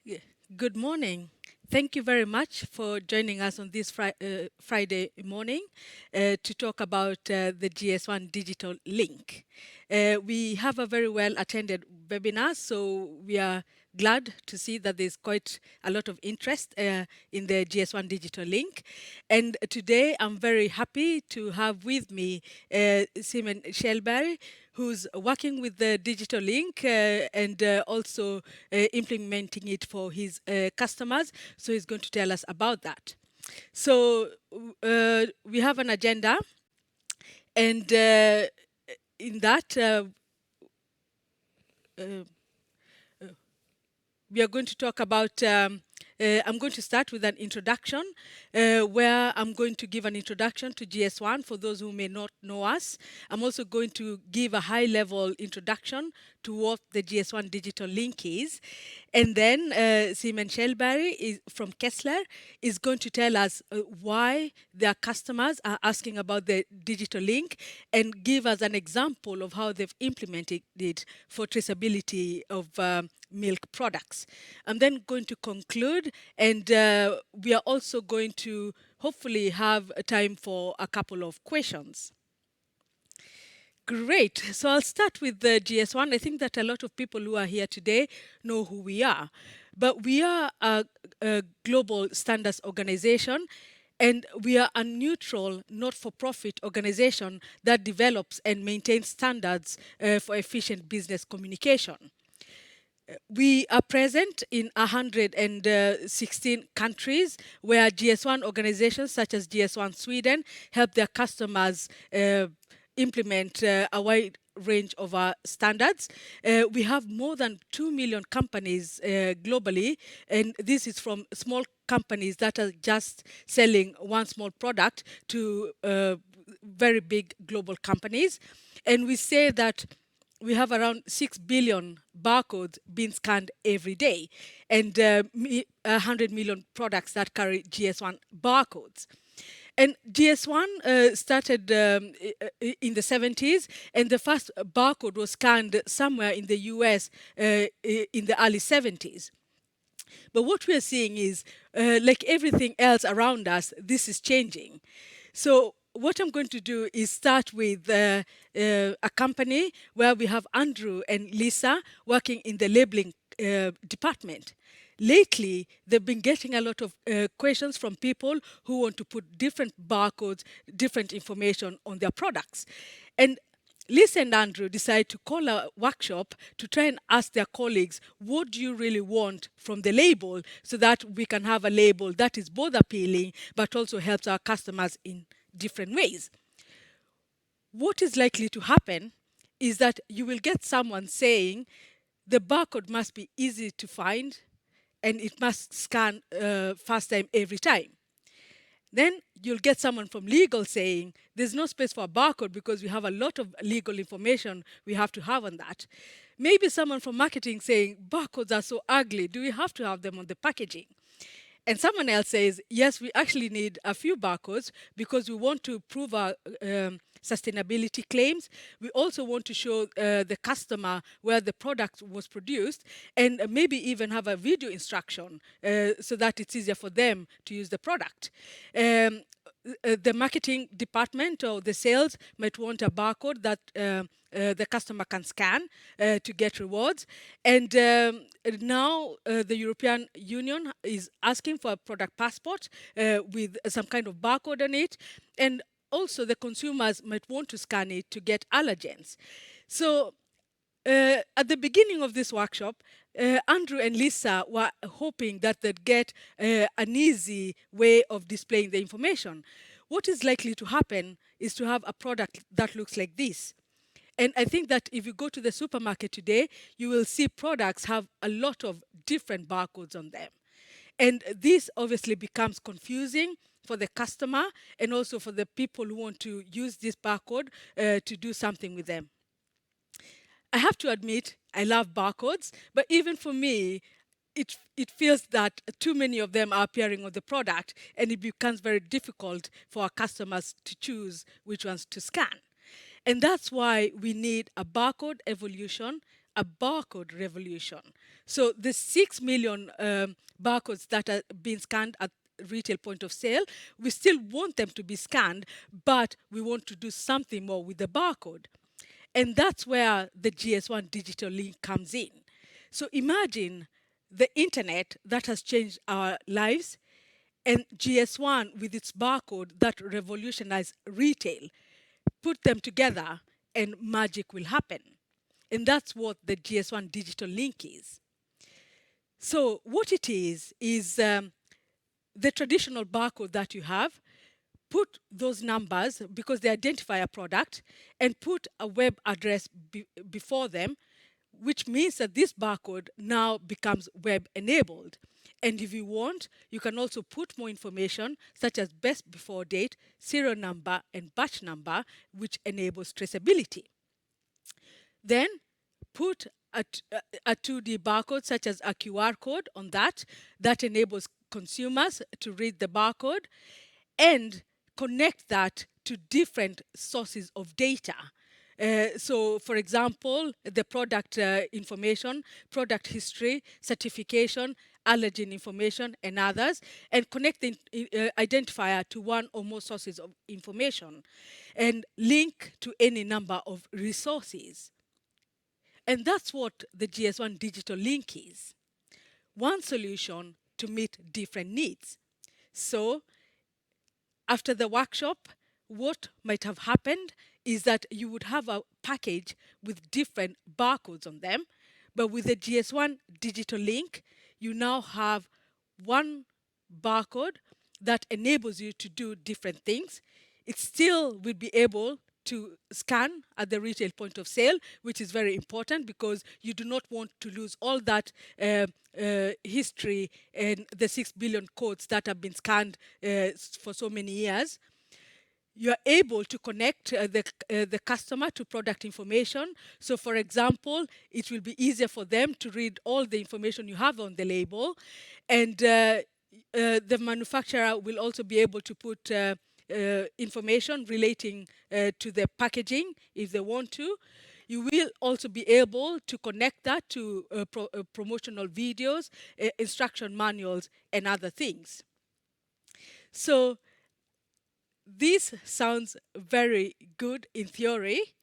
Yeah. Good morning. Thank you very much for joining us on this Friday morning to talk about the GS1 Digital Link. We have a very well attended webinar, so we are glad to see that there's quite a lot of interest in the GS1 Digital Link. And today I'm very happy to have with me Simon Shelberry, who's working with the Digital Link and also implementing it for his customers. So he's going to tell us about that. So we have an agenda, and in that, uh, we are going to talk about, I'm going to start with an introduction where I'm going to give an introduction to GS1 for those who may not know us. I'm also going to give a high level introduction to what the GS1 Digital Link is. And then Simon Shelberry from Kezzler is going to tell us why their customers are asking about the digital link and give us an example of how they've implemented it for traceability of milk products. I'm then going to conclude, and we are also going to hopefully have a time for a couple of questions. Great. So I'll start with the GS1. I think that a lot of people who are here today know who we are. But we are a global standards organization, and we are a neutral, not-for-profit organization that develops and maintains standards for efficient business communication. We are present in 116 countries where GS1 organizations such as GS1 Sweden help their customers implement a wide range of our standards. We have more than 2 million companies globally, and this is from small companies that are just selling one small product to very big global companies. And we say that we have around 6 billion barcodes being scanned every day, and 100 million products that carry GS1 barcodes. And GS1 started in the 70s, and the first barcode was scanned somewhere in the US in the early 70s. But what we are seeing is, like everything else around us, this is changing. So what I'm going to do is start with a company where we have Andrew and Lisa working in the labeling department. Lately, they've been getting a lot of questions from people who want to put different barcodes, different information on their products. And Lisa and Andrew decide to call a workshop to try and ask their colleagues, what do you really want from the label, so that we can have a label that is both appealing but also helps our customers in different ways. What is likely to happen is that you will get someone saying the barcode must be easy to find and it must scan first time every time. Then you'll get someone from legal saying there's no space for a barcode because we have a lot of legal information we have to have on that. Maybe someone from marketing saying barcodes are so ugly, do we have to have them on the packaging? And someone else says, yes, we actually need a few barcodes because we want to prove our sustainability claims. We also want to show the customer where the product was produced, and maybe even have a video instruction so that it's easier for them to use the product. The marketing department or the sales might want a barcode that the customer can scan to get rewards. And now the European Union is asking for a product passport with some kind of barcode on it. And also the consumers might want to scan it to get allergens. So at the beginning of this workshop, Andrew and Lisa were hoping that they'd get an easy way of displaying the information. What is likely to happen is to have a product that looks like this. And I think that if you go to the supermarket today, you will see products have a lot of different barcodes on them. And this obviously becomes confusing for the customer and also for the people who want to use this barcode to do something with them. I have to admit, I love barcodes, but even for me, it feels that too many of them are appearing on the product, and it becomes very difficult for our customers to choose which ones to scan. And that's why we need a barcode evolution, a barcode revolution, So the 6 million barcodes that are being scanned at retail point of sale, we still want them to be scanned, but we want to do something more with the barcode. And that's where the GS1 Digital Link comes in. So imagine the internet that has changed our lives, and GS1 with its barcode that revolutionized retail. Put them together and magic will happen. And that's what the GS1 Digital Link is. So what it is the traditional barcode that you have, put those numbers because they identify a product, and put a web address before them, which means that this barcode now becomes web enabled. And if you want, you can also put more information such as best before date, serial number, and batch number, which enables traceability. Then put a 2D barcode such as a QR code on that enables consumers to read the barcode and connect that to different sources of data. So, for example, the product information, product history, certification, allergen information, and others, and connect the identifier to one or more sources of information, and link to any number of resources. And that's what the GS1 Digital Link is. One solution to meet different needs. So after the workshop, what might have happened is that you would have a package with different barcodes on them, but with the GS1 Digital Link, you now have one barcode that enables you to do different things. It still will be able to scan at the retail point of sale, which is very important because you do not want to lose all that history and the 6 billion codes that have been scanned for so many years. You are able to connect the customer to product information. So, for example, it will be easier for them to read all the information you have on the label, and the manufacturer will also be able to put information relating to the packaging if they want to. You will also be able to connect that to promotional videos, instruction manuals, and other things. So this sounds very good in theory,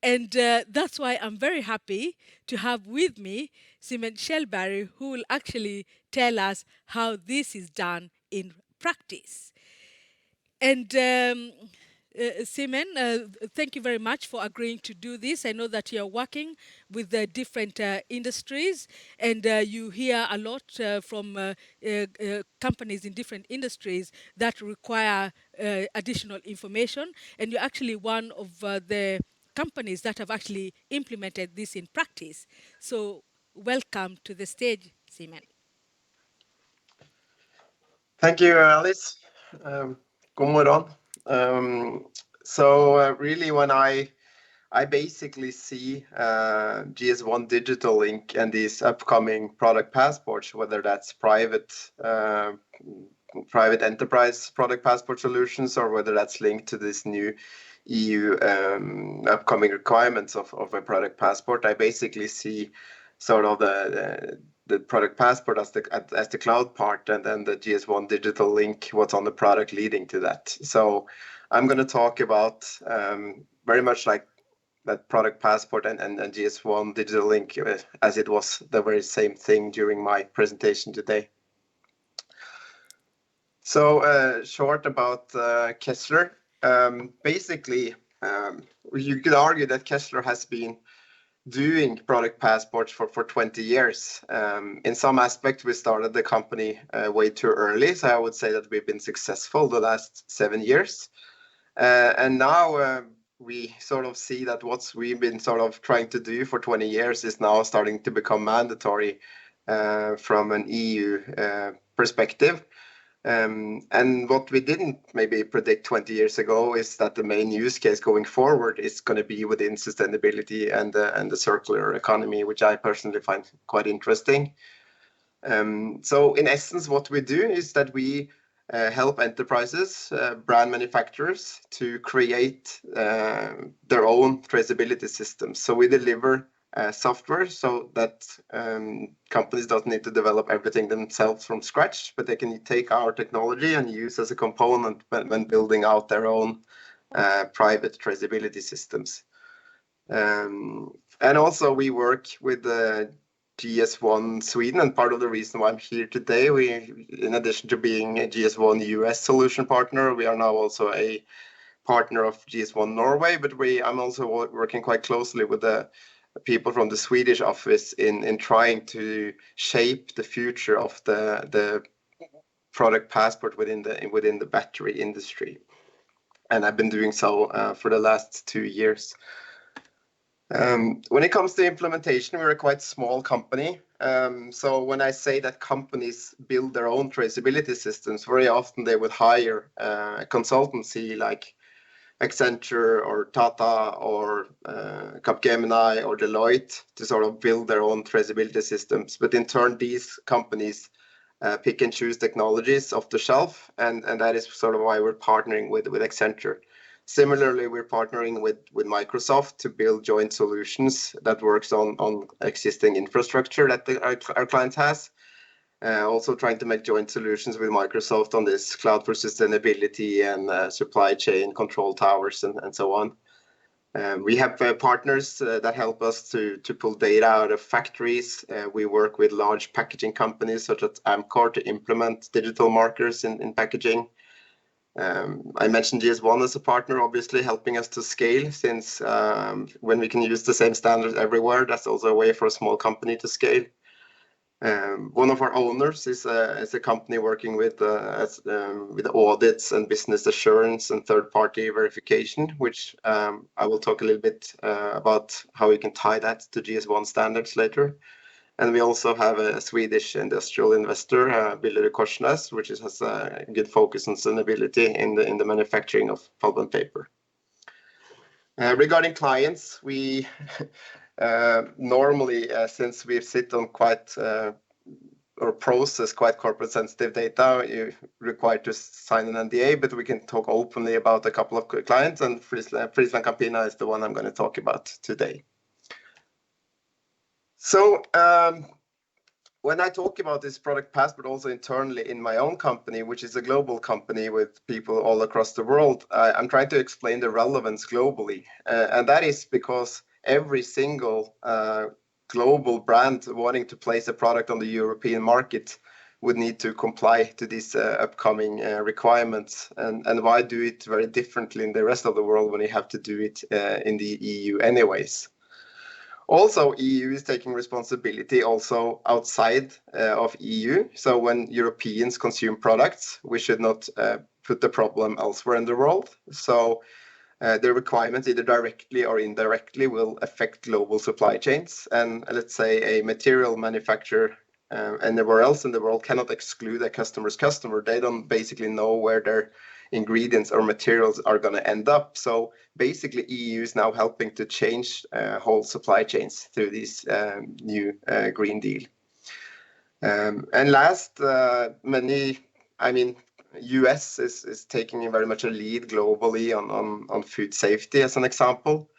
and that's why I'm very happy to have with me Simen Shellberry, who will actually tell us how this is done in practice. And Simen, thank you very much for agreeing to do this. I know that you're working with different industries, and you hear a lot from companies in different industries that require additional information. And you're actually one of the companies that have actually implemented this in practice. So welcome to the stage, Simen. Thank you, Alice. God morgon. Really, when I basically see GS1 Digital Link and these upcoming product passports, whether that's private enterprise product passport solutions or whether that's linked to this new EU upcoming requirements of a product passport, I basically see sort of the product passport as the cloud part, and then the GS1 Digital Link, what's on the product leading to that. So I'm going to talk about very much like that product passport and GS1 Digital Link as it was the very same thing during my presentation today. So short about Kezzler. Basically, you could argue that Kezzler has been doing product passports for 20 years. In some aspect, we started the company way too early, so I would say that we've been successful the last 7 years. And now we sort of see that what we've been sort of trying to do for 20 years is now starting to become mandatory from an EU perspective. And what we didn't maybe predict 20 years ago is that the main use case going forward is going to be within sustainability and the circular economy, which I personally find quite interesting. So in essence, what we do is that we help enterprises, brand manufacturers to create their own traceability systems. So we deliver software, so that companies don't need to develop everything themselves from scratch, but they can take our technology and use as a component when building out their own private traceability systems. And also we work with the GS1 Sweden, and part of the reason why I'm here today, in addition to being a GS1 US solution partner, we are now also a partner of GS1 Norway, but I'm also working quite closely with the people from the Swedish office in trying to shape the future of the product passport within the battery industry. And I've been doing so for the last 2 years. When it comes to implementation, we're a quite small company. So when I say that companies build their own traceability systems, very often they would hire a consultancy like Accenture or Tata or Capgemini or Deloitte to sort of build their own traceability systems. But in turn, these companies pick and choose technologies off the shelf, and that is sort of why we're partnering with Accenture. Similarly, we're partnering with Microsoft to build joint solutions that works on existing infrastructure that our client has. Also trying to make joint solutions with Microsoft on this cloud for sustainability and supply chain control towers and so on. We have partners that help us to pull data out of factories. We work with large packaging companies such as Amcor to implement digital markers in packaging. I mentioned GS1 as a partner, obviously helping us to scale, since when we can use the same standards everywhere, that's also a way for a small company to scale. One of our owners is a company working with audits and business assurance and third-party verification, which I will talk a little bit about how we can tie that to GS1 standards later. And we also have a Swedish industrial investor, Billerud Korsnäs, which has a good focus on sustainability in the manufacturing of pulp and paper. Regarding clients, we normally, since we sit on quite or process quite corporate sensitive data, you're required to sign an NDA, but we can talk openly about a couple of clients, and FrieslandCampina is the one I'm going to talk about today. So when I talk about this product passport also internally in my own company, which is a global company with people all across the world, I'm trying to explain the relevance globally. And that is because every single global brand wanting to place a product on the European market would need to comply to these upcoming requirements. And why do it very differently in the rest of the world when you have to do it in the EU anyways? Also, EU is taking responsibility also outside of EU. So when Europeans consume products, we should not put the problem elsewhere in the world. So the requirements either directly or indirectly will affect global supply chains. And let's say a material manufacturer anywhere else in the world cannot exclude a customer's customer. They don't basically know where their ingredients or materials are going to end up. So basically EU is now helping to change whole supply chains through this new Green Deal. And last, US is taking very much a lead globally on food safety as an example.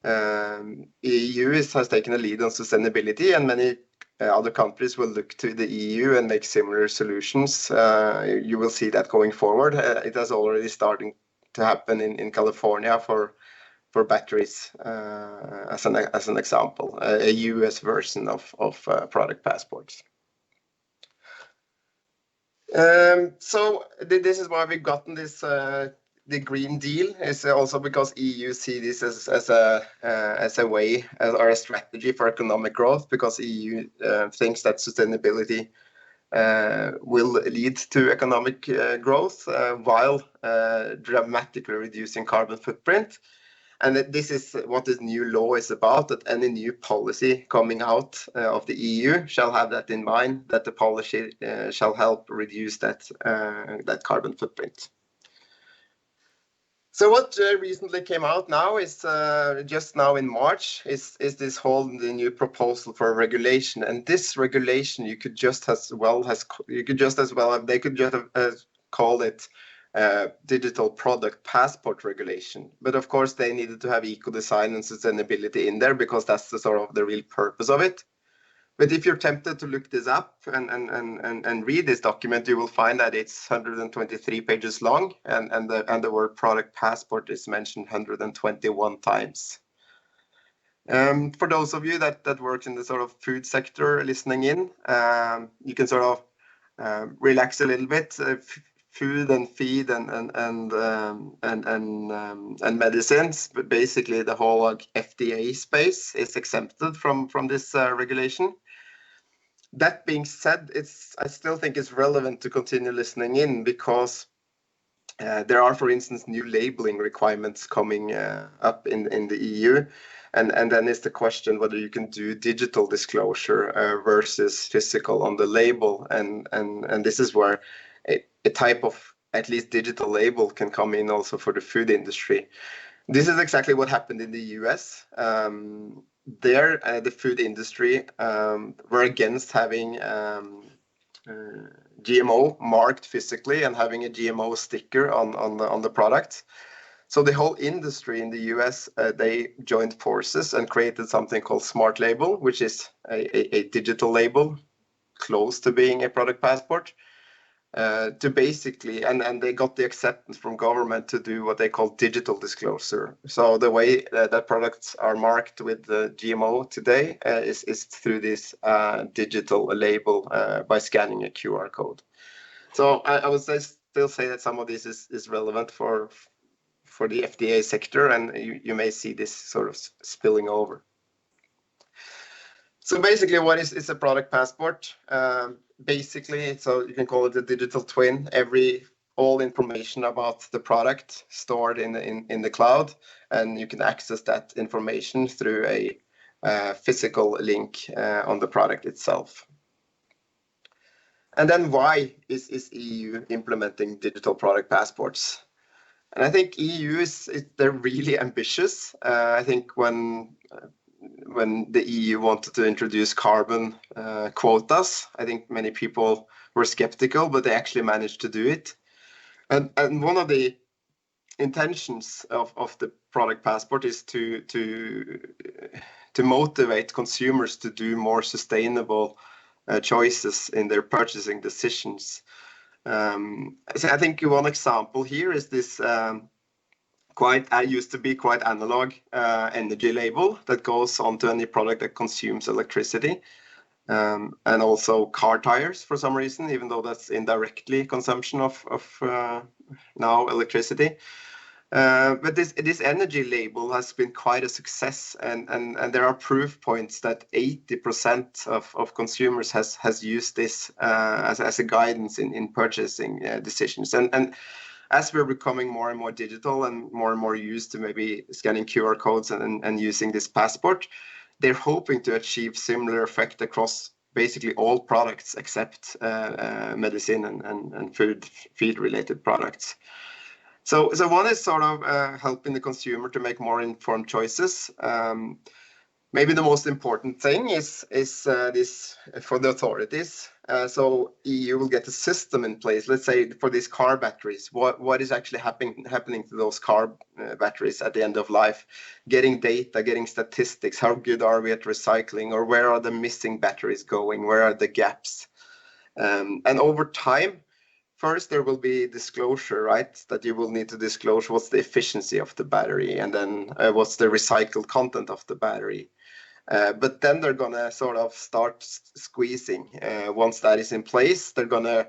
EU has taken a lead on sustainability, and many other countries will look to the EU and make similar solutions. You will see that going forward. It has already started to happen in California for batteries, as an example, a US version of product passports. So this is why we've gotten this the Green Deal, is also because EU see this as a way or a strategy for economic growth, because EU thinks that sustainability will lead to economic growth while dramatically reducing carbon footprint. And this is what this new law is about, that any new policy coming out of the EU shall have that in mind, that the policy shall help reduce that carbon footprint. So what recently came out now is just now in March is this whole the new proposal for a regulation, and this regulation they could just have called it digital product passport regulation. But of course, they needed to have eco design and sustainability in there because that's the sort of the real purpose of it. But if you're tempted to look this up and read this document, you will find that it's 123 pages long, and the word product passport is mentioned 121 times. For those of you that work in the sort of food sector listening in, you can sort of relax a little bit. Food and feed and medicines, but basically the whole like FDA space is exempted from this regulation. That being said, I still think it's relevant to continue listening in because there are, for instance, new labeling requirements coming up in the EU. And then is the question whether you can do digital disclosure versus physical on the label. And this is where a type of at least digital label can come in also for the food industry. This is exactly what happened in the US. There, the food industry were against having GMO marked physically and having a GMO sticker on the product. So the whole industry in the US, they joined forces and created something called Smart Label, which is a digital label close to being a product passport. To basically, and they got the acceptance from government to do what they call digital disclosure. So the way that products are marked with the GMO today is through this digital label by scanning a QR code. So I would still say that some of this is relevant for the FDA sector, and you may see this sort of spilling over. So basically, what is a product passport? Basically, so you can call it a digital twin. All information about the product stored in the cloud, and you can access that information through a physical link on the product itself. And then why is EU implementing digital product passports? And I think EU they're really ambitious. I think when the EU wanted to introduce carbon quotas, I think many people were skeptical, but they actually managed to do it. And one of the intentions of the product passport is to motivate consumers to do more sustainable choices in their purchasing decisions. So I think one example here is this used to be quite analog energy label that goes onto any product that consumes electricity, and also car tires for some reason, even though that's indirectly consumption of now electricity. But this energy label has been quite a success, and there are proof points that 80% of consumers has used this as a guidance in purchasing decisions. And as we're becoming more and more digital and more used to maybe scanning QR codes and using this passport, they're hoping to achieve similar effect across basically all products except medicine and feed related products. So one is sort of helping the consumer to make more informed choices. Maybe the most important thing is this for the authorities. So EU will get a system in place. Let's say for these car batteries, what is actually happening to those car batteries at the end of life? Getting data, getting statistics. How good are we at recycling? Or where are the missing batteries going? Where are the gaps? And over time, first, there will be disclosure, right? That you will need to disclose what's the efficiency of the battery, and then what's the recycled content of the battery. But then they're going to sort of start squeezing. Once that is in place, they're going to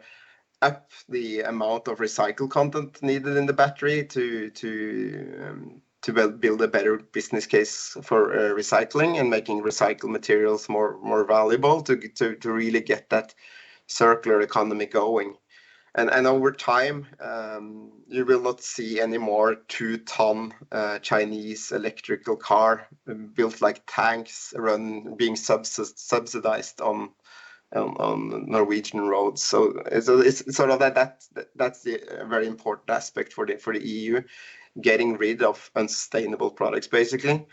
up the amount of recycled content needed in the battery to build a better business case for recycling and making recycled materials more valuable to really get that circular economy going. And over time, you will not see any more 2-ton Chinese electrical car built like tanks being subsidized on Norwegian roads. So it's sort of that's the very important aspect for the EU, getting rid of unsustainable products basically.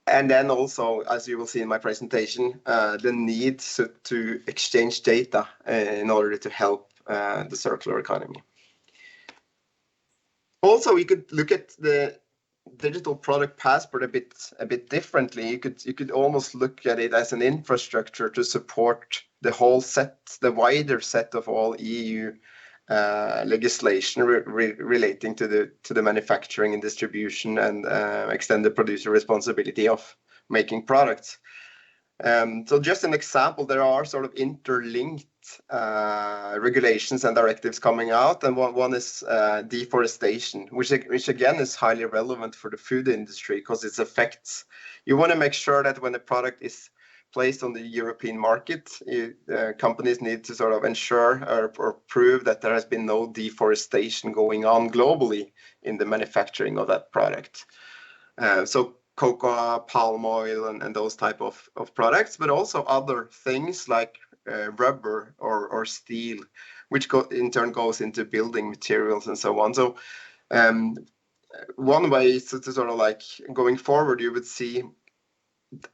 And then also, as you will see in my presentation, the need to exchange data in order to help the circular economy. Also, we could look at the digital product passport a bit differently. You could almost look at it as an infrastructure to support the wider set of all EU legislation relating to the manufacturing and distribution and extended producer responsibility of making products. So just an example, there are sort of interlinked regulations and directives coming out, and one is deforestation, which again is highly relevant for the food industry because it affects. You want to make sure that when the product is placed on the European market, companies need to sort of ensure or prove that there has been no deforestation going on globally in the manufacturing of that product. So cocoa, palm oil, and those type of products, but also other things like rubber or steel, which in turn goes into building materials and so on. So one way is to sort of like going forward, you would see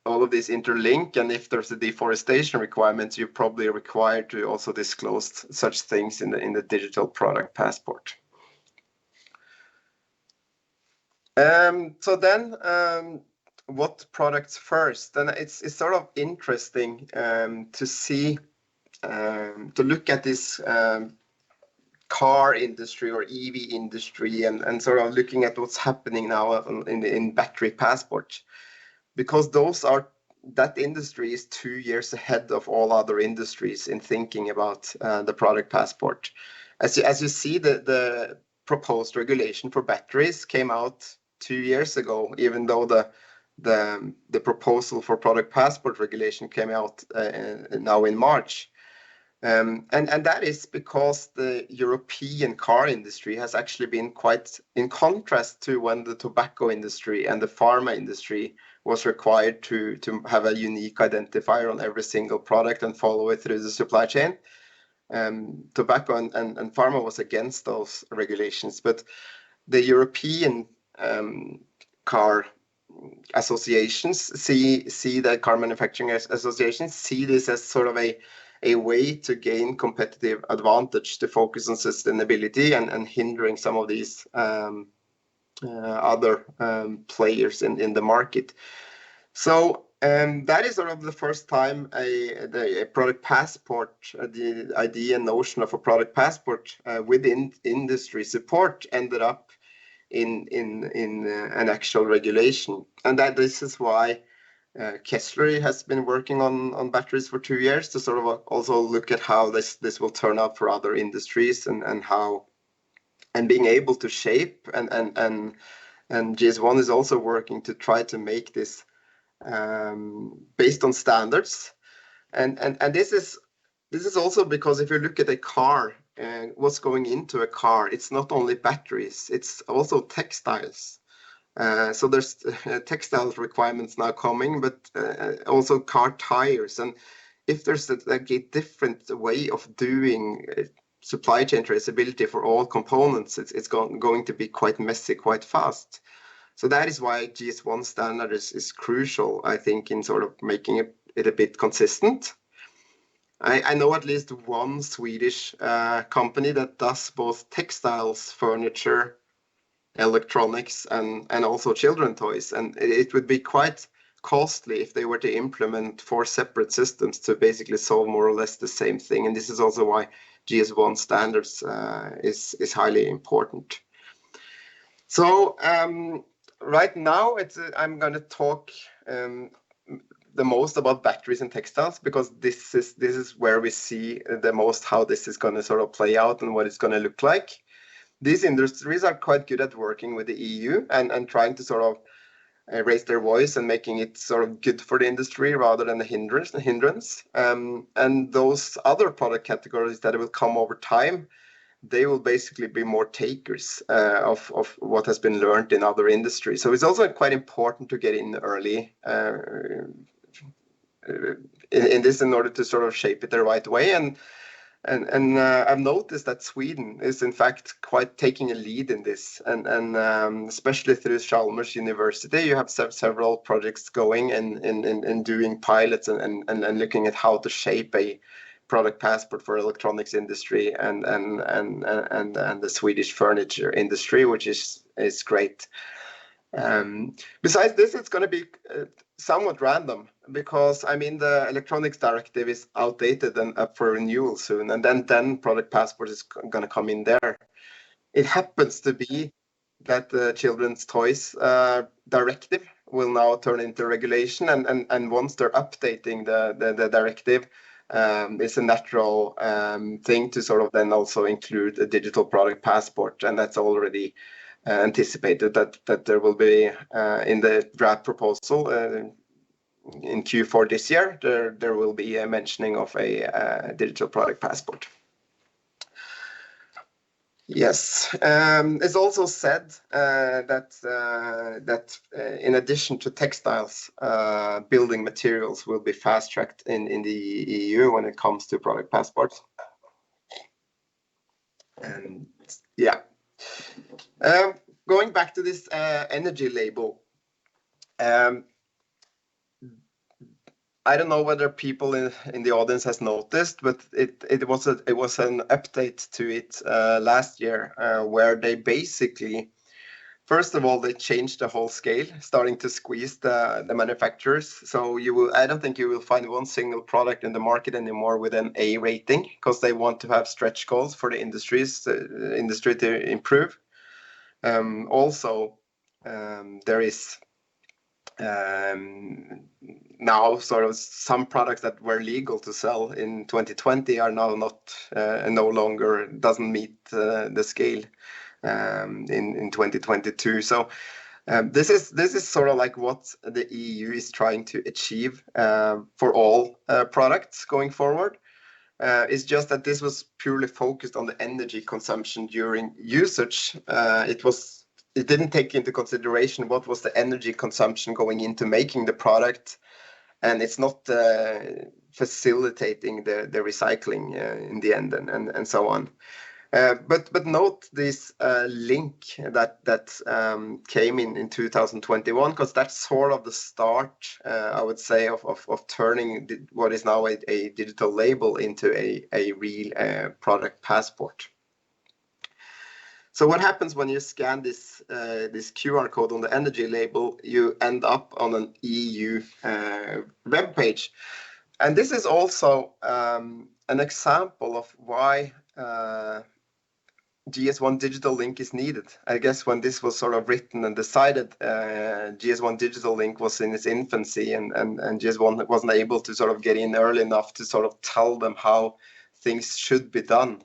all of these interlink, and if there's a deforestation requirement, you're probably required to also disclose such things in the digital product passport. So then, what products first? And it's sort of interesting to see, to look at this car industry or EV industry and sort of looking at what's happening now in battery passport, because that industry is 2 years ahead of all other industries in thinking about the product passport. As you see, the proposed regulation for batteries came out 2 years ago, even though the proposal for product passport regulation came out now in March. And that is because the European car industry has actually been quite in contrast to when the tobacco industry and the pharma industry was required to have a unique identifier on every single product and follow it through the supply chain. Tobacco and pharma was against those regulations, but the European car associations see the car manufacturing associations see this as sort of a way to gain competitive advantage, to focus on sustainability and hindering some of these other players in the market. So that is sort of the first time a product passport, the idea and notion of a product passport within industry support ended up in an actual regulation. And that this is why Kezzler has been working on batteries for 2 years to sort of also look at how this will turn out for other industries and how, and being able to shape and GS1 is also working to try to make this based on standards. And this is also because if you look at a car and what's going into a car, it's not only batteries, it's also textiles. So there's textiles requirements now coming, but also car tires. And if there's a different way of doing supply chain traceability for all components, it's going to be quite messy, quite fast. So that is why GS1 standard is crucial, I think, in sort of making it a bit consistent. I know at least one Swedish company that does both textiles, furniture, electronics, and also children toys. And it would be quite costly if they were to implement 4 separate systems to basically solve more or less the same thing. And this is also why GS1 standards is highly important. So right now, I'm going to talk the most about batteries and textiles, because this is where we see the most how this is going to sort of play out and what it's going to look like. These industries are quite good at working with the EU and trying to sort of raise their voice and making it sort of good for the industry rather than a hindrance. And those other product categories that will come over time, they will basically be more takers of what has been learned in other industries. So it's also quite important to get in early in this in order to sort of shape it the right way. And I've noticed that Sweden is in fact quite taking a lead in this, and especially through Chalmers University, you have several projects going and doing pilots and looking at how to shape a product passport for electronics industry and the Swedish furniture industry, which is great. Besides this, it's going to be somewhat random because I mean the electronics directive is outdated and up for renewal soon, and then product passport is going to come in there. It happens to be that the children's toys directive will now turn into regulation, and once they're updating the directive, it's a natural thing to sort of then also include a digital product passport, and that's already anticipated that there will be in the draft proposal in Q4 this year, there will be a mentioning of a digital product passport. Yes, it's also said that in addition to textiles, building materials will be fast-tracked in the EU when it comes to product passports. And yeah, going back to this energy label, I don't know whether people in the audience has noticed, but it was an update to it last year where they basically, first of all, they changed the whole scale, starting to squeeze the manufacturers. So I don't think you will find one single product in the market anymore with an A rating, because they want to have stretch goals for the industry to improve. Also, there is now sort of some products that were legal to sell in 2020 are now not no longer doesn't meet the scale in 2022. So this is sort of like what the EU is trying to achieve for all products going forward. It's just that this was purely focused on the energy consumption during usage. It didn't take into consideration what was the energy consumption going into making the product, and it's not facilitating the recycling in the end and so on. But note this link that came in 2021, because that's sort of the start, I would say, of turning what is now a digital label into a real product passport. So what happens when you scan this QR code on the energy label? You end up on an EU web page, and this is also an example of why GS1 Digital Link is needed. I guess when this was sort of written and decided, GS1 Digital Link was in its infancy, and GS1 wasn't able to sort of get in early enough to sort of tell them how things should be done.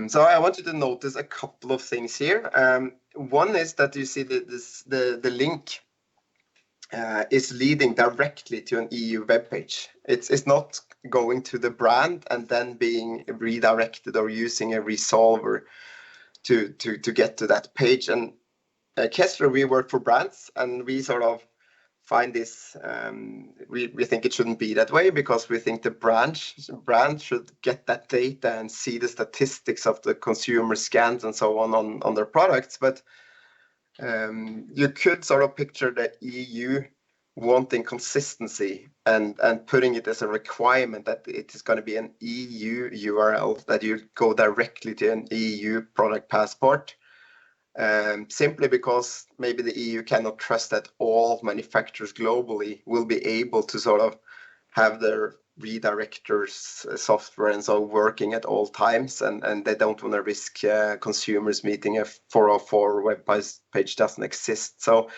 So I want you to notice a couple of things here. One is that you see the link is leading directly to an EU web page. It's not going to the brand and then being redirected or using a resolver to get to that page. And Kezzler, we work for brands, and we sort of find this, we think it shouldn't be that way, because we think the brand should get that data and see the statistics of the consumer scans and so on their products. But you could sort of picture the EU wanting consistency and putting it as a requirement that it is going to be an EU URL, that you go directly to an EU product passport. Simply because maybe the EU cannot trust that all manufacturers globally will be able to sort of have their redirectors software and so working at all times, and they don't want to risk consumers meeting a 404 web page doesn't exist. So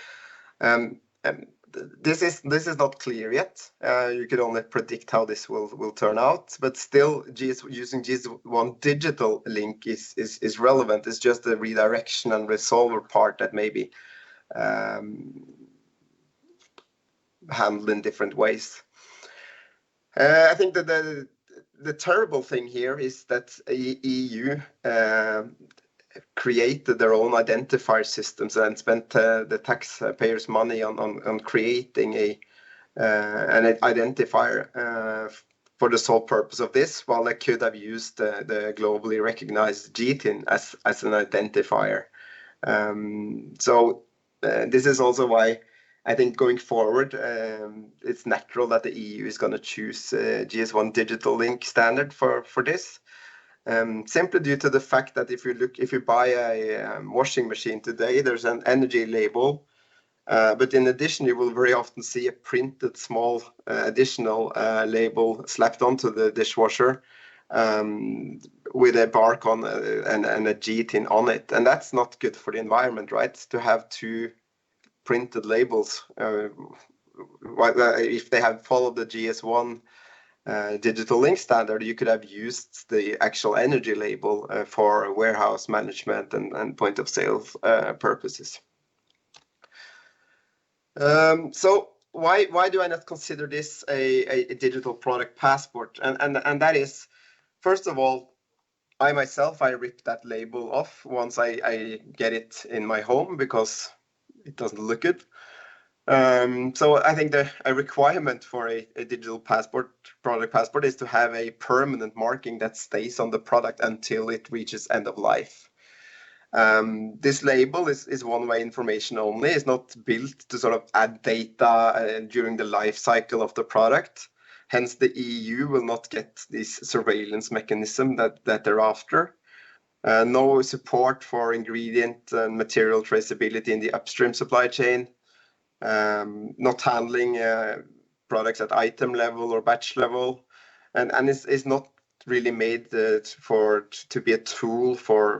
this is not clear yet. You could only predict how this will turn out, but still using GS1 Digital Link is relevant. It's just the redirection and resolver part that may be handled in different ways. I think that the terrible thing here is that EU created their own identifier systems and spent the taxpayers' money on creating an identifier for the sole purpose of this, while they could have used the globally recognized GTIN as an identifier. So this is also why I think going forward, it's natural that the EU is going to choose GS1 Digital Link standard for this. Simply due to the fact that if you buy a washing machine today, there's an energy label, but in addition, you will very often see a printed small additional label slapped onto the dishwasher with a barcode and a G-tin on it, and that's not good for the environment, right? To have two printed labels. If they had followed the GS1 Digital Link standard, you could have used the actual energy label for warehouse management and point of sale purposes. So why do I not consider this a digital product passport? And that is, first of all, I myself, I rip that label off once I get it in my home because it doesn't look good. So I think a requirement for a digital product passport is to have a permanent marking that stays on the product until it reaches end of life. This label is one-way information only. It's not built to sort of add data during the life cycle of the product. Hence, the EU will not get this surveillance mechanism that they're after. No support for ingredient and material traceability in the upstream supply chain. Not handling products at item level or batch level, and it's not really made to be a tool for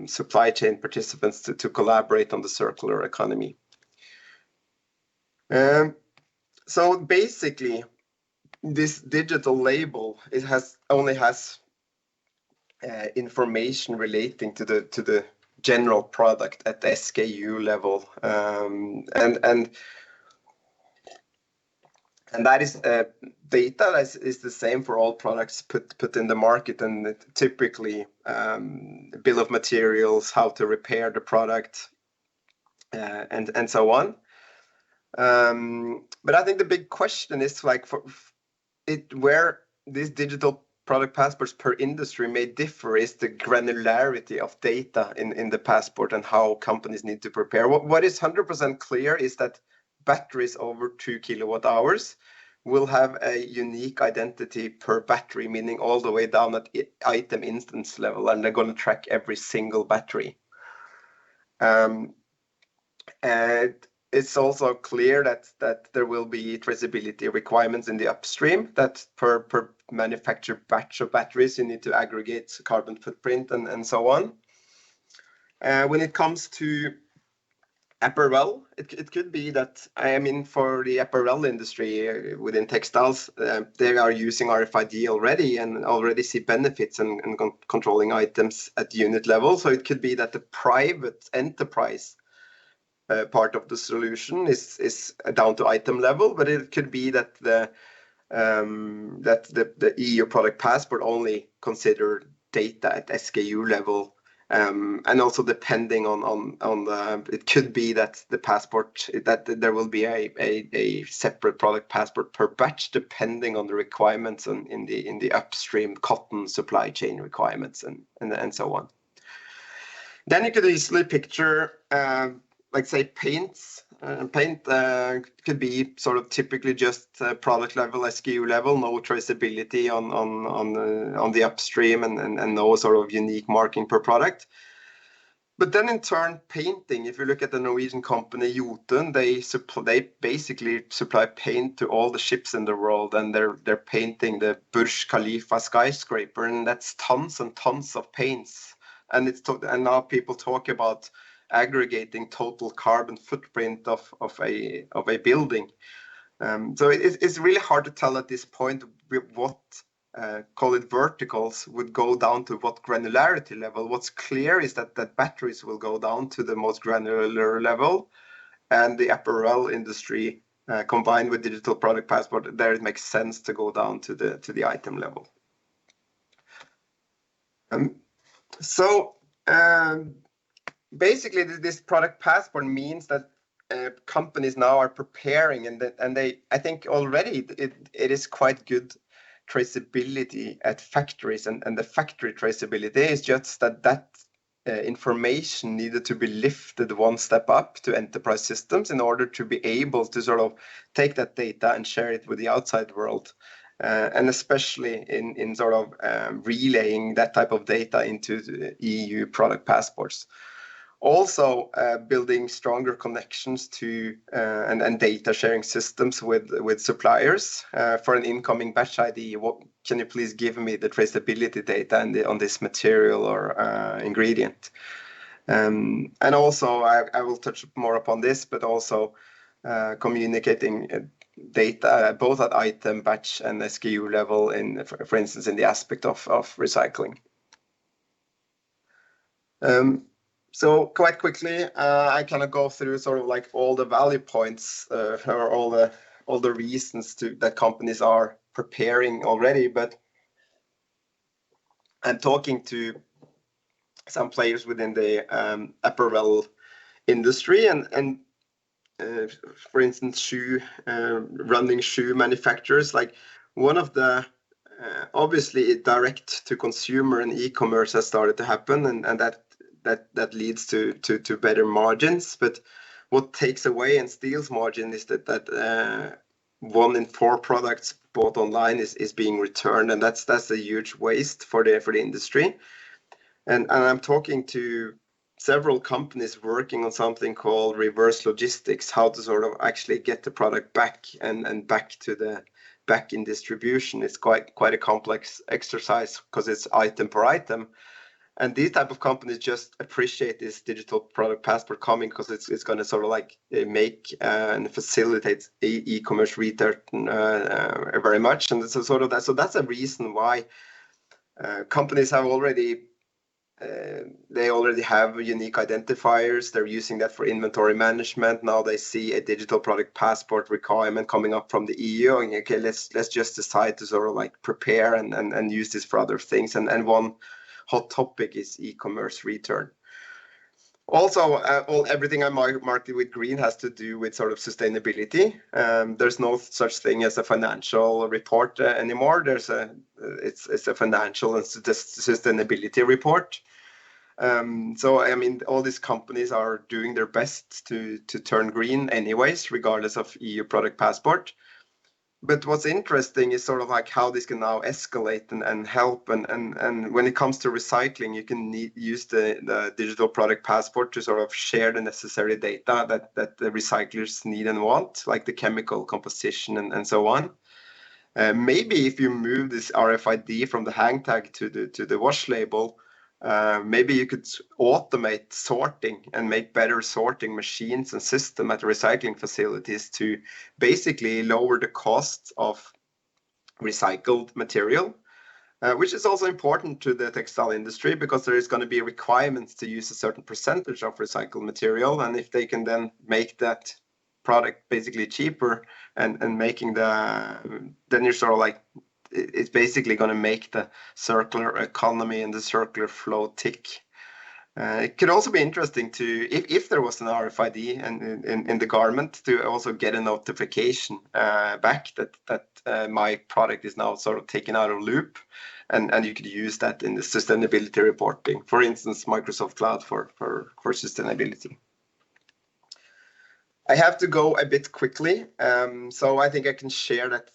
supply chain participants to collaborate on the circular economy. So basically, this digital label only has information relating to the general product at the SKU level, and that is data that is the same for all products put in the market, and typically bill of materials, how to repair the product, and so on. But I think the big question is like where these digital product passports per industry may differ is the granularity of data in the passport and how companies need to prepare. What is 100% clear is that batteries over 2 kilowatt hours will have a unique identity per battery, meaning all the way down at item instance level, and they're going to track every single battery. And it's also clear that there will be traceability requirements in the upstream, that per manufactured batch of batteries you need to aggregate carbon footprint and so on. When it comes to apparel, it could be that, I mean, for the apparel industry within textiles, they are using RFID already and already see benefits in controlling items at unit level. So it could be that the private enterprise part of the solution is down to item level, but it could be that the EU product passport only consider data at SKU level. And also depending on the, it could be that the passport, that there will be a separate product passport per batch, depending on the requirements in the upstream cotton supply chain requirements and so on. Then you could easily picture, like say paints. Paint could be sort of typically just product level, SKU level, no traceability on the upstream and no sort of unique marking per product. But then in turn, painting, if you look at the Norwegian company Jotun, they basically supply paint to all the ships in the world, and they're painting the Burj Khalifa skyscraper, and that's tons and tons of paints. And now people talk about aggregating total carbon footprint of a building. So it's really hard to tell at this point what call it verticals would go down to what granularity level. What's clear is that batteries will go down to the most granular level, and the apparel industry combined with digital product passport, there it makes sense to go down to the item level. Basically, this product passport means that companies now are preparing, and I think already it is quite good traceability at factories, and the factory traceability is just that information needed to be lifted one step up to enterprise systems in order to be able to sort of take that data and share it with the outside world. And especially in sort of relaying that type of data into the EU product passports. Also, building stronger connections to and data sharing systems with suppliers for an incoming batch ID. What can you please give me the traceability data on this material or ingredient? And also, I will touch more upon this, but also communicating data both at item, batch, and SKU level, for instance, in the aspect of recycling. So quite quickly, I kind of go through sort of like all the value points or all the reasons that companies are preparing already. But I'm talking to some players within the apparel industry and for instance, running shoe manufacturers. Like one of the obviously direct to consumer and e-commerce has started to happen, and that leads to better margins. But what takes away and steals margin is that 1 in 4 products bought online is being returned, and that's a huge waste for the industry. And I'm talking to several companies working on something called reverse logistics, how to sort of actually get the product back and back in distribution. It's quite a complex exercise because it's item per item. And these type of companies just appreciate this digital product passport coming because it's going to sort of like make and facilitate e-commerce return very much. And so sort of that. So that's a reason why companies have already they already have unique identifiers. They're using that for inventory management. Now they see a digital product passport requirement coming up from the EU, and okay, let's just decide to sort of like prepare and use this for other things. And one hot topic is e-commerce return. Also, everything I marked with green has to do with sort of sustainability. There's no such thing as a financial report anymore. It's a financial and sustainability report. So I mean, all these companies are doing their best to turn green anyways, regardless of EU product passport. But what's interesting is sort of like how this can now escalate and help. And when it comes to recycling, you can use the digital product passport to sort of share the necessary data that the recyclers need and want, like the chemical composition and so on. Maybe if you move this RFID from the hang tag to the wash label, maybe you could automate sorting and make better sorting machines and system at recycling facilities to basically lower the cost of recycled material, which is also important to the textile industry because there is going to be requirements to use a certain percentage of recycled material. And if they can then make that product basically cheaper and making then you're sort of like, it's basically going to make the circular economy and the circular flow tick. It could also be interesting to, if there was an RFID in the garment, to also get a notification back that my product is now sort of taken out of loop, and you could use that in the sustainability reporting. For instance, Microsoft Cloud for sustainability. I have to go a bit quickly, so I think I can share that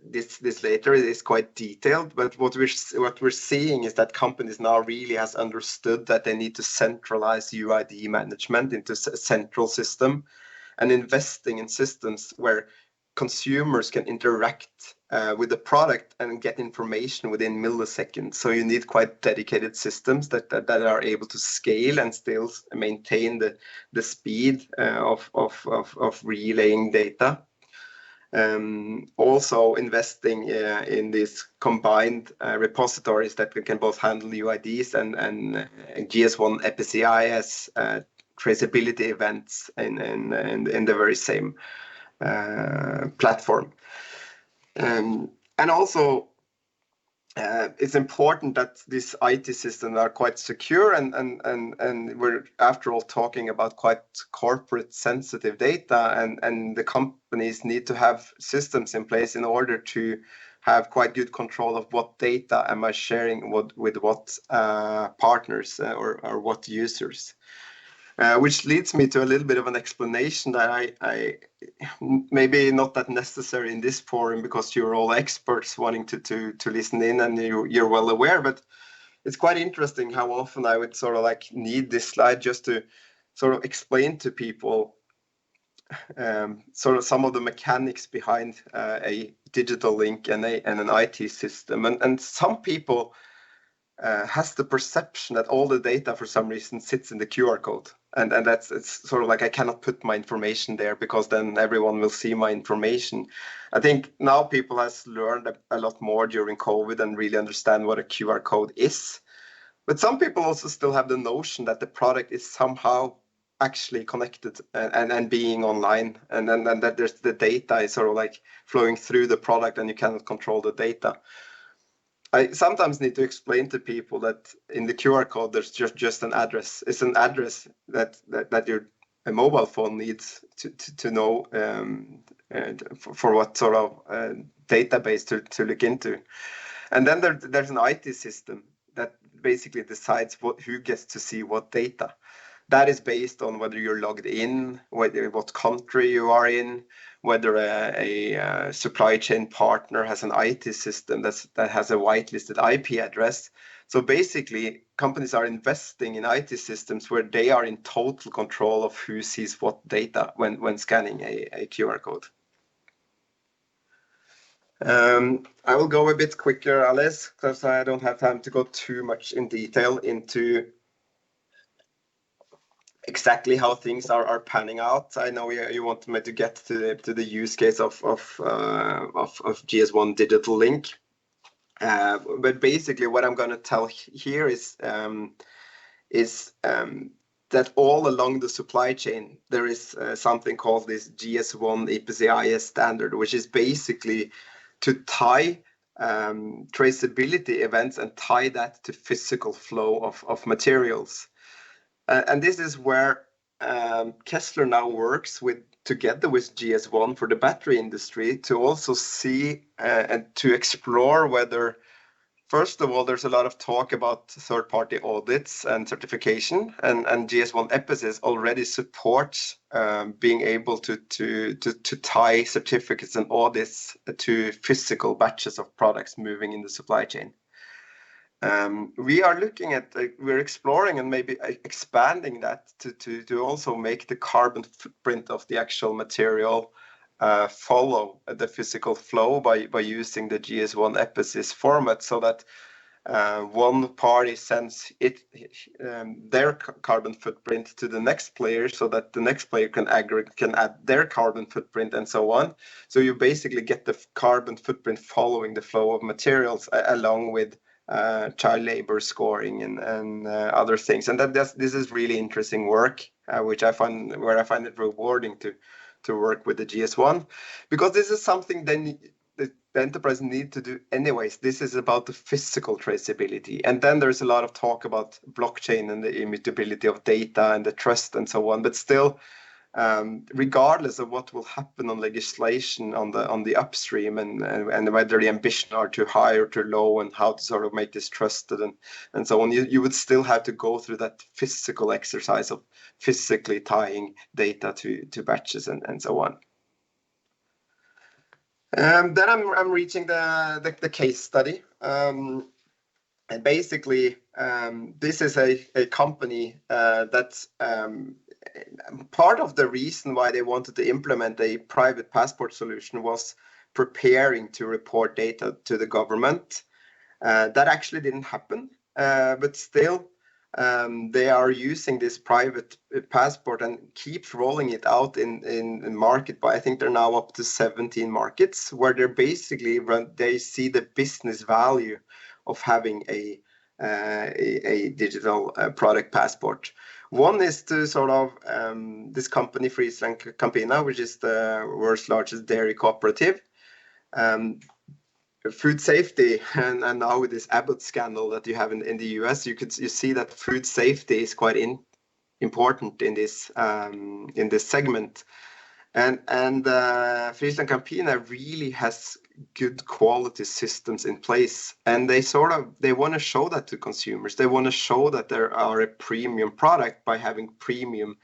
this later. It is quite detailed, but what we're seeing is that companies now really has understood that they need to centralize UID management into a central system, and investing in systems where consumers can interact with the product and get information within milliseconds. So you need quite dedicated systems that are able to scale and still maintain the speed of relaying data. Also investing in these combined repositories that can both handle UIDs and GS1 EPCIS traceability events in the very same platform. And also it's important that these IT systems are quite secure, and we're after all talking about quite corporate sensitive data, and the companies need to have systems in place in order to have quite good control of what data am I sharing with what partners or what users. Which leads me to a little bit of an explanation that I maybe not that necessary in this forum because you're all experts wanting to listen in and you're well aware, but it's quite interesting how often I would sort of like need this slide just to sort of explain to people sort of some of the mechanics behind a digital link and an IT system. And some people has the perception that all the data for some reason sits in the QR code. And it's sort of like I cannot put my information there because then everyone will see my information. I think now people has learned a lot more during COVID and really understand what a QR code is. But some people also still have the notion that the product is somehow actually connected and being online, and that there's the data is sort of like flowing through the product and you cannot control the data. I sometimes need to explain to people that in the QR code there's just an address. It's an address that your mobile phone needs to know for what sort of database to look into. And then there's an IT system that basically decides who gets to see what data. That is based on whether you're logged in, what country you are in, whether a supply chain partner has an IT system that has a whitelisted IP address. So basically, companies are investing in IT systems where they are in total control of who sees what data when scanning a QR code. I will go a bit quicker, Alice, because I don't have time to go too much in detail into exactly how things are panning out. I know you want me to get to the use case of GS1 Digital Link, but basically what I'm going to tell here is that all along the supply chain there is something called this GS1 EPCIS standard, which is basically to tie traceability events and tie that to physical flow of materials. And this is where Kezzler now works together with GS1 for the battery industry to also see and to explore whether, first of all, there's a lot of talk about third-party audits and certification, and GS1 EPCIS already supports being able to tie certificates and audits to physical batches of products moving in the supply chain. We are looking at, we're exploring and maybe expanding that to also make the carbon footprint of the actual material follow the physical flow by using the GS1 EPCIS format, so that one party sends their carbon footprint to the next player, so that the next player can add their carbon footprint and so on. So you basically get the carbon footprint following the flow of materials along with child labor scoring and other things, and this is really interesting work, which I find it rewarding to work with the GS1, because this is something then the enterprise need to do anyways. This is about the physical traceability, and then there's a lot of talk about blockchain and the immutability of data and the trust and so on. But still, regardless of what will happen on legislation on the upstream and whether the ambition are too high or too low and how to sort of make this trusted and so on, you would still have to go through that physical exercise of physically tying data to batches and so on. Then I'm reaching the case study. And basically, this is a company that's part of the reason why they wanted to implement a private passport solution was preparing to report data to the government. That actually didn't happen, but still they are using this private passport and keep rolling it out in market. But I think they're now up to 17 markets where they're basically they see the business value of having a digital product passport. One is to sort of this company FrieslandCampina, which is the world's largest dairy cooperative. Food safety, and now with this Abbott scandal that you have in the US, you see that food safety is quite important in this segment, and FrieslandCampina really has good quality systems in place, and they want to show that to consumers. They want to show that there are a premium product by having premium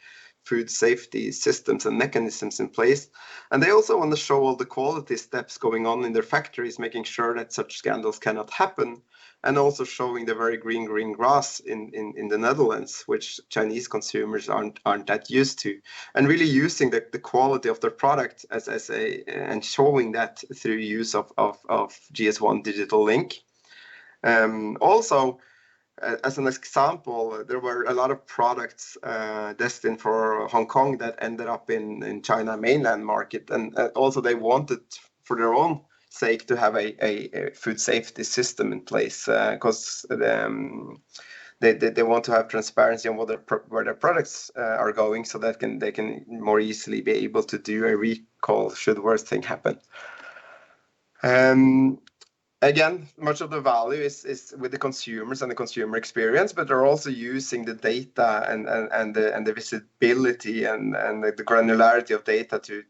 food safety systems and mechanisms in place. And they also want to show all the quality steps going on in their factories, making sure that such scandals cannot happen, and also showing the very green grass in the Netherlands, which Chinese consumers aren't that used to, and really using the quality of their product and showing that through use of GS1 Digital Link. Also, as an example, there were a lot of products destined for Hong Kong that ended up in China mainland market, and also they wanted, for their own sake, to have a food safety system in place, because they want to have transparency on where their products are going, so that they can more easily be able to do a recall should worst thing happen. Again, much of the value is with the consumers and the consumer experience, but they're also using the data and the visibility and the granularity of data to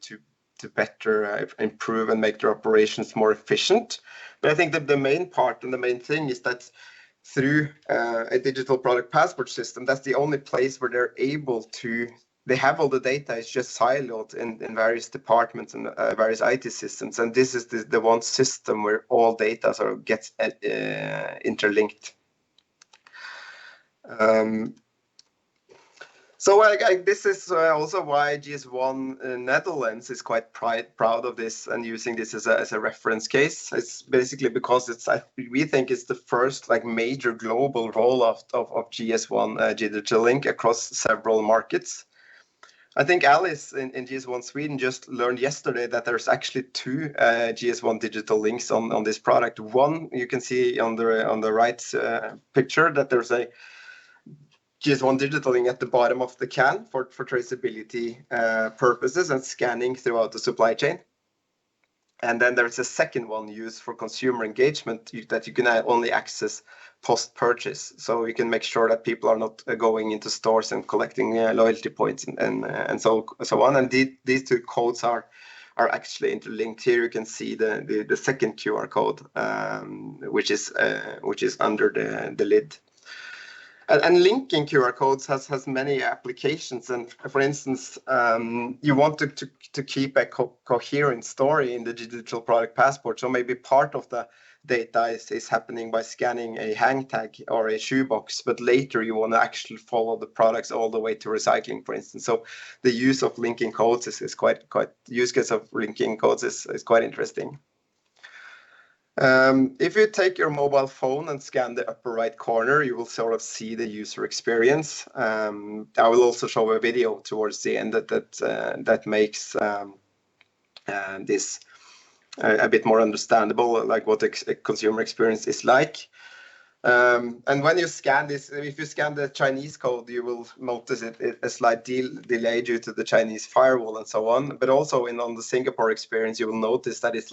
better improve and make their operations more efficient. But I think that the main part and the main thing is that through a digital product passport system, that's the only place where they're able to. They have all the data, it's just siloed in various departments and various IT systems. And this is the one system where all data sort of gets interlinked. So this is also why GS1 Netherlands is quite proud of this and using this as a reference case. It's basically because we think it's the first major global rollout of GS1 Digital Link across several markets. I think Alice in GS1 Sweden just learned yesterday that there's actually two GS1 Digital Links on this product. One, you can see on the right picture that there's a GS1 Digital Link at the bottom of the can for traceability purposes and scanning throughout the supply chain. And then there's a second one used for consumer engagement that you can only access post-purchase. So you can make sure that people are not going into stores and collecting loyalty points and so on. And these two codes are actually interlinked. Here you can see the second QR code, which is under the lid. And linking QR codes has many applications. And for instance, you want to keep a coherent story in the digital product passport. So maybe part of the data is happening by scanning a hang tag or a shoebox, but later you want to actually follow the products all the way to recycling, for instance. So the use of linking codes is quite use case of linking codes is quite interesting. If you take your mobile phone and scan the upper right corner, you will sort of see the user experience. I will also show a video towards the end that makes this a bit more understandable, like what a consumer experience is like. And when you scan this, if you scan the Chinese code, you will notice a slight delay due to the Chinese firewall and so on. But also on the Singapore experience, you will notice that it's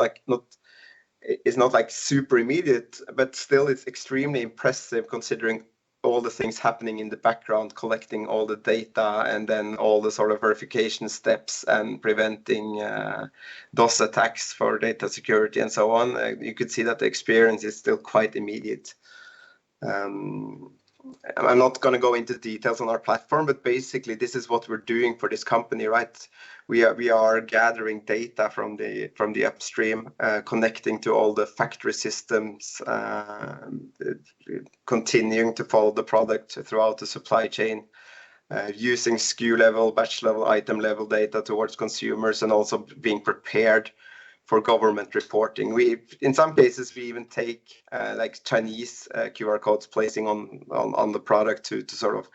not like super immediate, but still it's extremely impressive considering all the things happening in the background, collecting all the data and then all the sort of verification steps and preventing DOS attacks for data security and so on. You could see that the experience is still quite immediate. I'm not going to go into details on our platform, but basically this is what we're doing for this company, right? We are gathering data from the upstream, connecting to all the factory systems, continuing to follow the product throughout the supply chain, using SKU level, batch level, item level data towards consumers, and also being prepared for government reporting. In some cases, we even take like Chinese QR codes placing on the product to sort of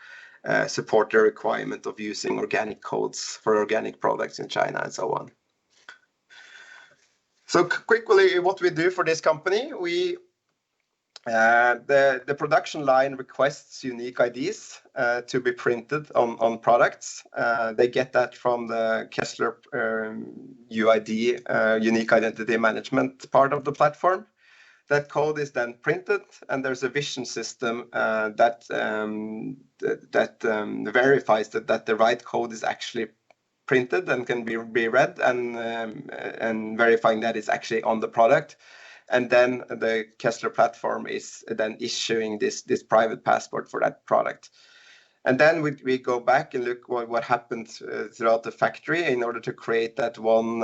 support the requirement of using organic codes for organic products in China and so on. So quickly, what we do for this company, the production line requests unique IDs to be printed on products. They get that from the Kezzler UID, unique identity management part of the platform. That code is then printed, and there's a vision system that verifies that the right code is actually printed and can be read, and verifying that it's actually on the product. And then the Kezzler platform is then issuing this private passport for that product. And then we go back and look what happened throughout the factory in order to create that one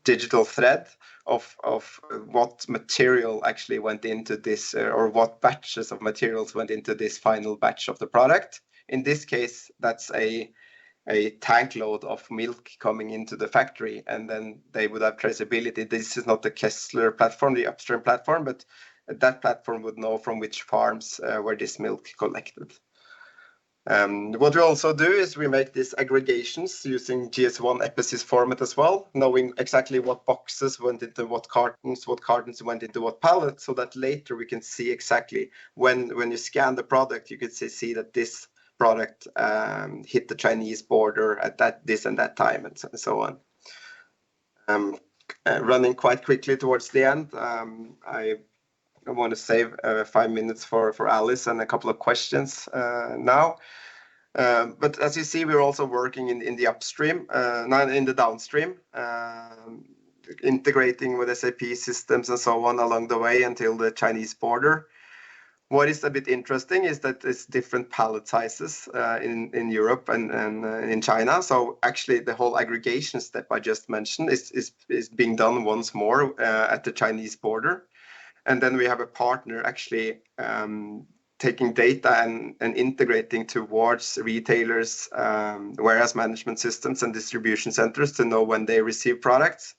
digital thread of what material actually went into this, or what batches of materials went into this final batch of the product. In this case, that's a tank load of milk coming into the factory, and then they would have traceability. This is not the Kezzler platform, the upstream platform, but that platform would know from which farms were this milk collected. What we also do is we make these aggregations using GS1 EPISys format as well, knowing exactly what boxes went into what cartons went into what pallets, so that later we can see exactly when you scan the product, you could see that this product hit the Chinese border at this and that time, and so on. Running quite quickly towards the end, I want to save 5 minutes for Alice and a couple of questions now. But as you see, we're also working in the upstream, not in the downstream, integrating with SAP systems and so on along the way until the Chinese border. What is a bit interesting is that it's different pallet sizes in Europe and in China. So actually the whole aggregation step I just mentioned is being done once more at the Chinese border. And then we have a partner actually taking data and integrating towards retailers, warehouse management systems and distribution centers to know when they receive products.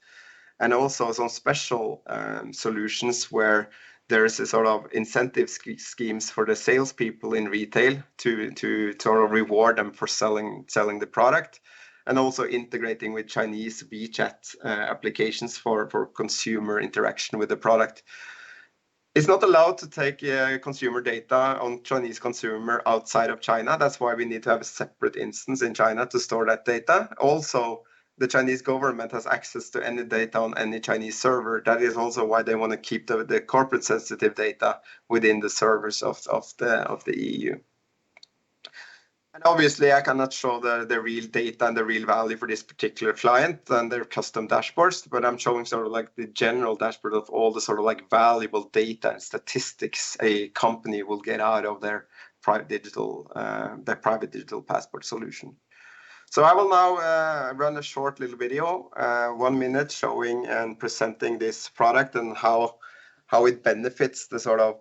And also some special solutions where there's a sort of incentive schemes for the salespeople in retail to sort of reward them for selling the product, and also integrating with Chinese WeChat applications for consumer interaction with the product. It's not allowed to take consumer data on Chinese consumer outside of China. That's why we need to have a separate instance in China to store that data. Also, the Chinese government has access to any data on any Chinese server. That is also why they want to keep the corporate sensitive data within the servers of the EU. And obviously, I cannot show the real data and the real value for this particular client and their custom dashboards, but I'm showing sort of like the general dashboard of all the sort of like valuable data and statistics a company will get out of their private digital passport solution. So I will now run a short little video, 1 minute, showing and presenting this product and how it benefits the sort of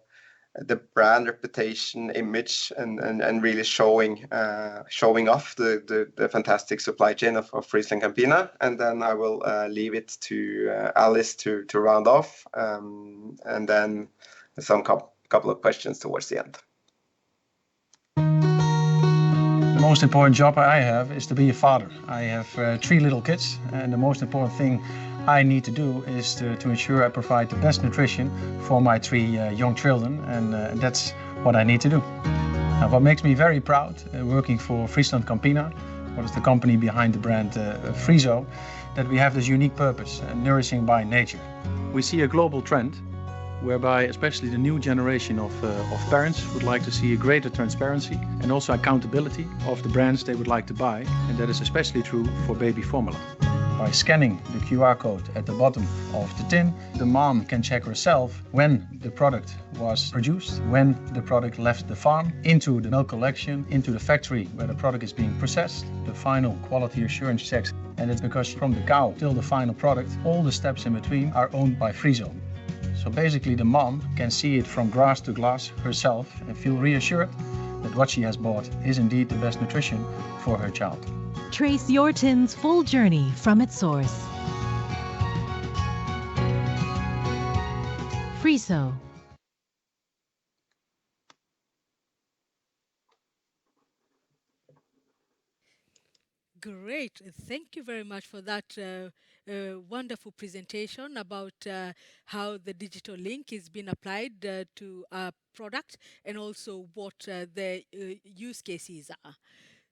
the brand reputation, image, and really showing off the fantastic supply chain of FrieslandCampina. And then I will leave it to Alice to round off, and then some couple of questions towards the end. The most important job I have is to be a father. I have 3 little kids, and the most important thing I need to do is to ensure I provide the best nutrition for my 3 young children, and that's what I need to do. Now, what makes me very proud working for FrieslandCampina, what is the company behind the brand Frieso, that we have this unique purpose, nourishing by nature. We see a global trend whereby especially the new generation of parents would like to see a greater transparency and also accountability of the brands they would like to buy, and that is especially true for baby formula. By scanning the QR code at the bottom of the tin, the mom can check herself when the product was produced, when the product left the farm, into the milk collection, into the factory where the product is being processed, the final quality assurance checks. And it's because from the cow till the final product, all the steps in between are owned by Frieso. So basically the mom can see it from grass to glass herself and feel reassured that what she has bought is indeed the best nutrition for her child. Trace your tin's full journey from its source. Frieso. Great. Thank you very much for that wonderful presentation about how the digital link is being applied to a product, and also what the use cases are.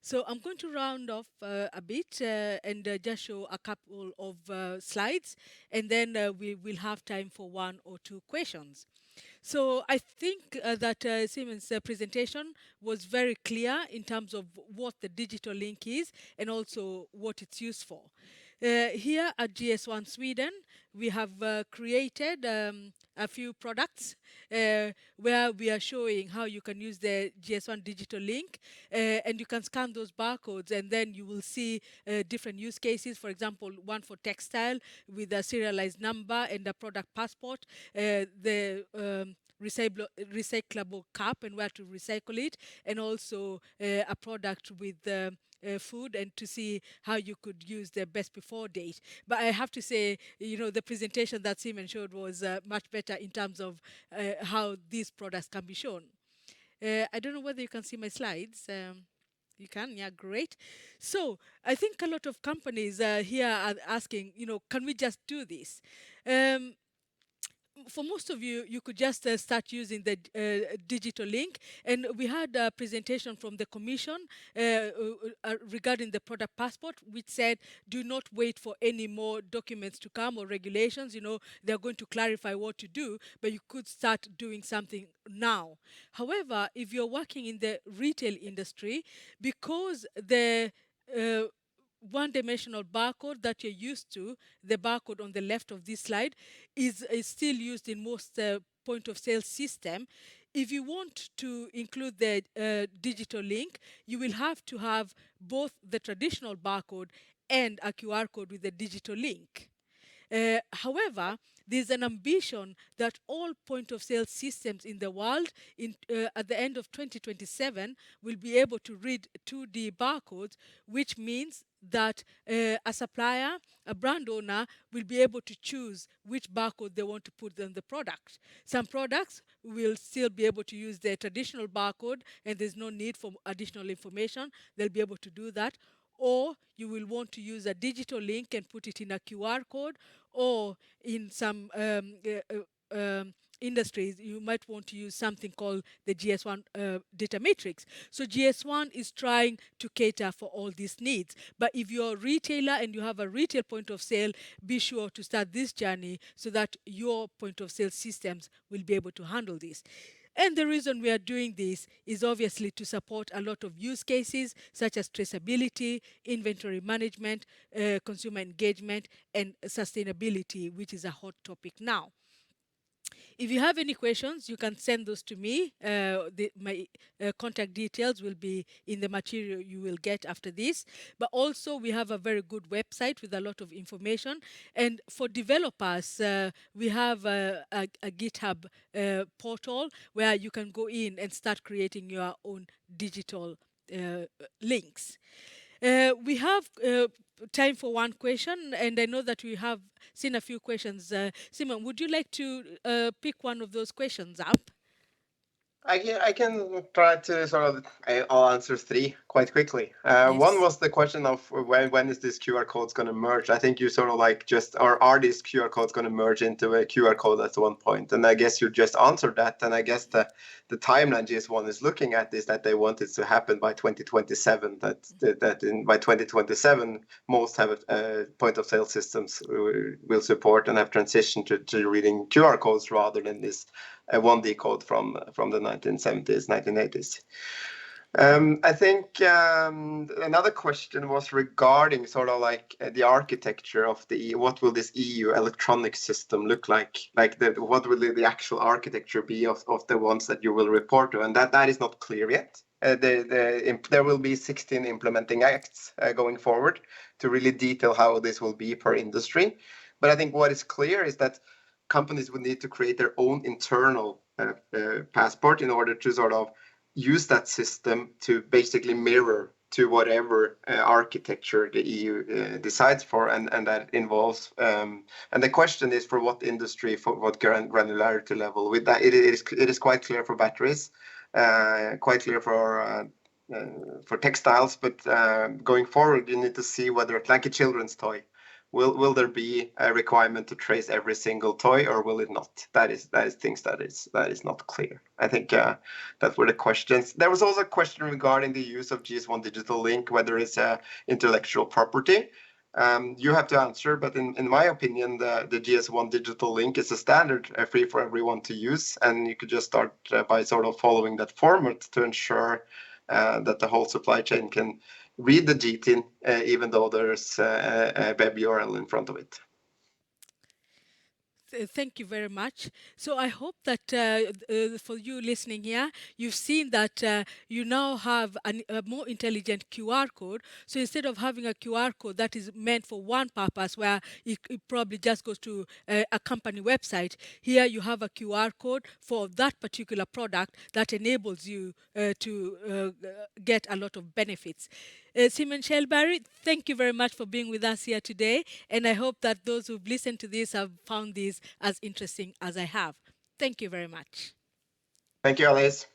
So I'm going to round off a bit and just show a couple of slides, and then we will have time for 1 or 2 questions. So I think that Siemens' presentation was very clear in terms of what the digital link is and also what it's used for. Here at GS1 Sweden, we have created a few products where we are showing how you can use the GS1 Digital Link, and you can scan those barcodes, and then you will see different use cases. For example, one for textile with a serialized number and a product passport, the recyclable cup and where to recycle it, and also a product with food, and to see how you could use the best before date. But I have to say, the presentation that Simon showed was much better in terms of how these products can be shown. I don't know whether you can see my slides. You can, yeah, great. So I think a lot of companies here are asking, can we just do this? For most of you, you could just start using the digital link. And we had a presentation from the Commission regarding the product passport, which said, do not wait for any more documents to come or regulations. They're going to clarify what to do, but you could start doing something now. However, if you're working in the retail industry, because the one-dimensional barcode that you're used to, the barcode on the left of this slide, is still used in most point of sale system. If you want to include the digital link, you will have to have both the traditional barcode and a QR code with the digital link. However, there's an ambition that all point of sale systems in the world at the end of 2027 will be able to read 2D barcodes, which means that a supplier, a brand owner, will be able to choose which barcode they want to put on the product. Some products will still be able to use their traditional barcode, and there's no need for additional information. They'll be able to do that. Or you will want to use a digital link and put it in a QR code, or in some industries, you might want to use something called the GS1 data matrix. So GS1 is trying to cater for all these needs. But if you're a retailer and you have a retail point of sale, be sure to start this journey so that your point of sale systems will be able to handle this. And the reason we are doing this is obviously to support a lot of use cases such as traceability, inventory management, consumer engagement, and sustainability, which is a hot topic now. If you have any questions, you can send those to me. My contact details will be in the material you will get after this. But also, we have a very good website with a lot of information. And for developers, we have a GitHub portal where you can go in and start creating your own digital links. We have time for one question, and I know that we have seen a few questions. Simon, would you like to pick one of those questions up? I can try to sort of, I'll answer three quite quickly. Yes. One was the question of when is this QR codes going to merge? I think you sort of like or are these QR codes going to merge into a QR code at one point? And I guess you just answered that. And I guess the timeline GS1 is looking at is that they want it to happen by 2027. By 2027, most have point of sale systems will support and have transitioned to reading QR codes rather than this a 1D code from the 1970s, 1980s. I think another question was regarding sort of like the architecture of what will this EU electronic system look like? Like what will the actual architecture be of the ones that you will report to? And that is not clear yet. There will be 16 implementing acts going forward to really detail how this will be per industry. But I think what is clear is that companies would need to create their own internal passport in order to sort of use that system to basically mirror to whatever architecture the EU decides for, and that involves. And the question is for what industry, for what granularity level. With that, it is quite clear for batteries, quite clear for textiles, but going forward, you need to see whether, like a children's toy, will there be a requirement to trace every single toy, or will it not? That is things that is not clear. I think that were the questions. There was also a question regarding the use of GS1 Digital Link, whether it's intellectual property. You have to answer, but in my opinion, the GS1 Digital Link is a standard free for everyone to use, and you could just start by sort of following that format to ensure that the whole supply chain can read the GTIN, even though there's a web URL in front of it. Thank you very much. So I hope that for you listening here, you've seen that you now have a more intelligent QR code. So instead of having a QR code that is meant for one purpose, where it probably just goes to a company website, here you have a QR code for that particular product that enables you to get a lot of benefits. Simon Shelbury, thank you very much for being with us here today. And I hope that those who've listened to this have found this as interesting as I have. Thank you very much. Thank you, Alice.